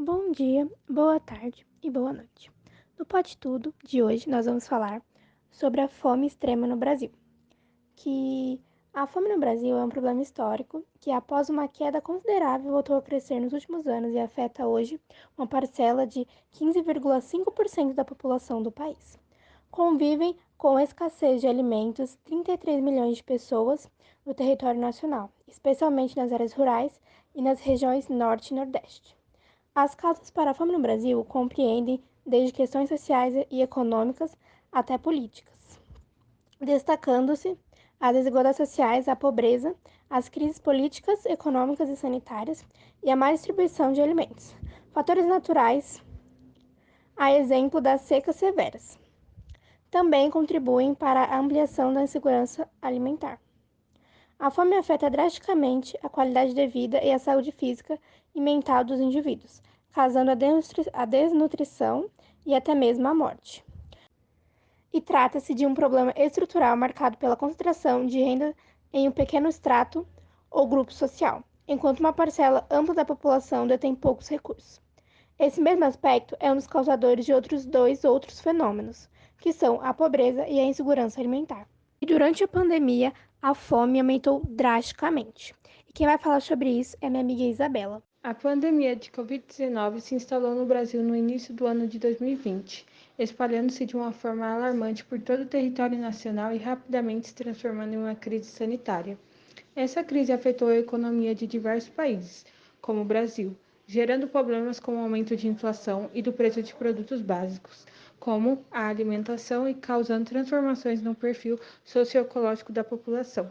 Bom dia, boa tarde e boa noite. No Pode Tudo de hoje nós vamos falar sobre a fome extrema no Brasil. Que a fome no Brasil é um problema histórico que, após uma queda considerável, voltou a crescer nos últimos anos e afeta hoje uma parcela de 15,5% da população do país. Convivem com a escassez de alimentos 33 milhões de pessoas no território nacional, especialmente nas áreas rurais e nas regiões Norte e Nordeste. As causas para a fome no Brasil compreendem desde questões sociais e econômicas até políticas, destacando-se as desigualdades sociais, a pobreza, as crises políticas, econômicas e sanitárias e a má distribuição de alimentos. Fatores naturais, a exemplo das secas severas, também contribuem para a ampliação da insegurança alimentar. A fome afeta drasticamente a qualidade de vida e a saúde física e mental dos indivíduos, causando a desnutrição e até mesmo a morte. E trata-se de um problema estrutural marcado pela concentração de renda em um pequeno extrato ou grupo social, enquanto uma parcela ampla da população detém poucos recursos. Esse mesmo aspecto é um dos causadores de dois outros fenômenos, que são a pobreza e a insegurança alimentar. E durante a pandemia, a fome aumentou drasticamente. E quem vai falar sobre isso é minha amiga Isabela. A pandemia de Covid-19 se instalou no Brasil no início do ano de 2020, espalhando-se de uma forma alarmante por todo o território nacional e rapidamente se transformando em uma crise sanitária. Essa crise afetou a economia de diversos países, como o Brasil, gerando problemas como o aumento de inflação e do preço de produtos básicos, como a alimentação, e causando transformações no perfil socioecológico da população.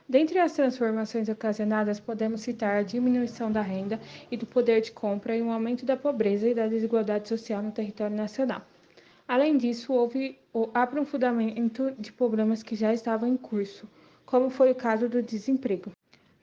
Dentre as transformações ocasionadas, podemos citar a diminuição da renda e do poder de compra e um aumento da pobreza e da desigualdade social no território nacional. Além disso, houve o aprofundamento de problemas que já estavam em curso, como foi o caso do desemprego.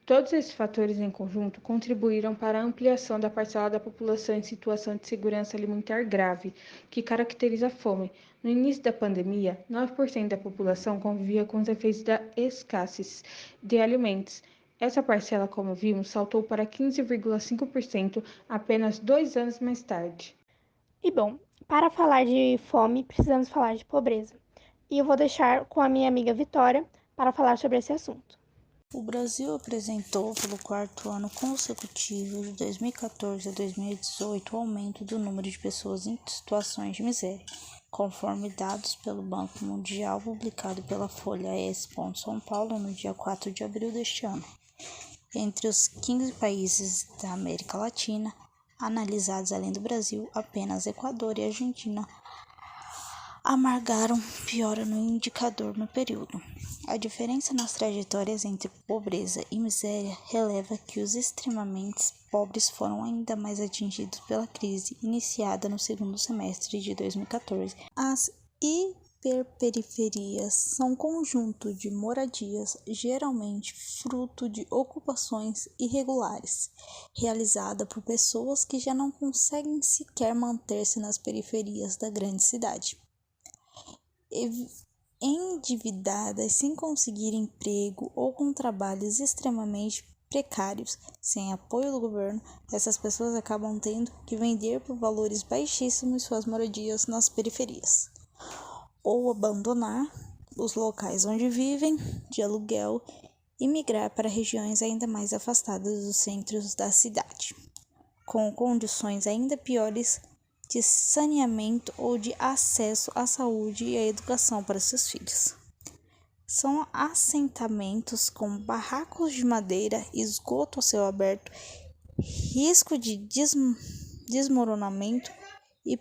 Todos esses fatores em conjunto contribuíram para a ampliação da parcela da população em situação de segurança alimentar grave, que caracteriza a fome. No início da pandemia, 9% da população convivia com os efeitos da escassez de alimentos. Essa parcela, como vimos, saltou para 15,5% apenas 2 anos mais tarde. E bom, para falar de fome, precisamos falar de pobreza. E eu vou deixar com a minha amiga Vitória para falar sobre esse assunto. O Brasil apresentou pelo quarto ano consecutivo, de 2014 a 2018, o aumento do número de pessoas em situações de miséria, conforme dados pelo Banco Mundial publicado pela Folha S. São Paulo no dia 4 de abril deste ano. Entre os 15 países da América Latina analisados além do Brasil, apenas Equador e Argentina amargaram piora no indicador no período. A diferença nas trajetórias entre pobreza e miséria releva que os extremamente pobres foram ainda mais atingidos pela crise iniciada no segundo semestre de 2014. As hiperperiferias são um conjunto de moradias, geralmente fruto de ocupações irregulares, realizada por pessoas que já não conseguem sequer manter-se nas periferias da grande cidade. Endividadas, sem conseguir emprego ou com trabalhos extremamente precários, sem apoio do governo, essas pessoas acabam tendo que vender por valores baixíssimos suas moradias nas periferias, ou abandonar os locais onde vivem de aluguel e migrar para regiões ainda mais afastadas dos centros da cidade, com condições ainda piores de saneamento ou de acesso à saúde e à educação para seus filhos. São assentamentos com barracos de madeira, esgoto a céu aberto, risco de desmoronamento e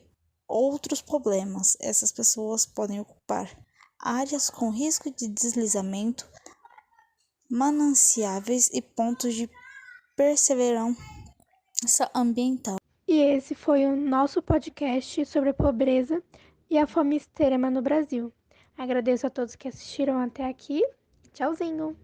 outros problemas. Essas pessoas podem ocupar áreas com risco de deslizamento, mananciáveis e pontos de perseverança ambiental. E esse foi o nosso podcast sobre a pobreza e a fome extrema no Brasil. Agradeço a todos que assistiram até aqui. Tchauzinho!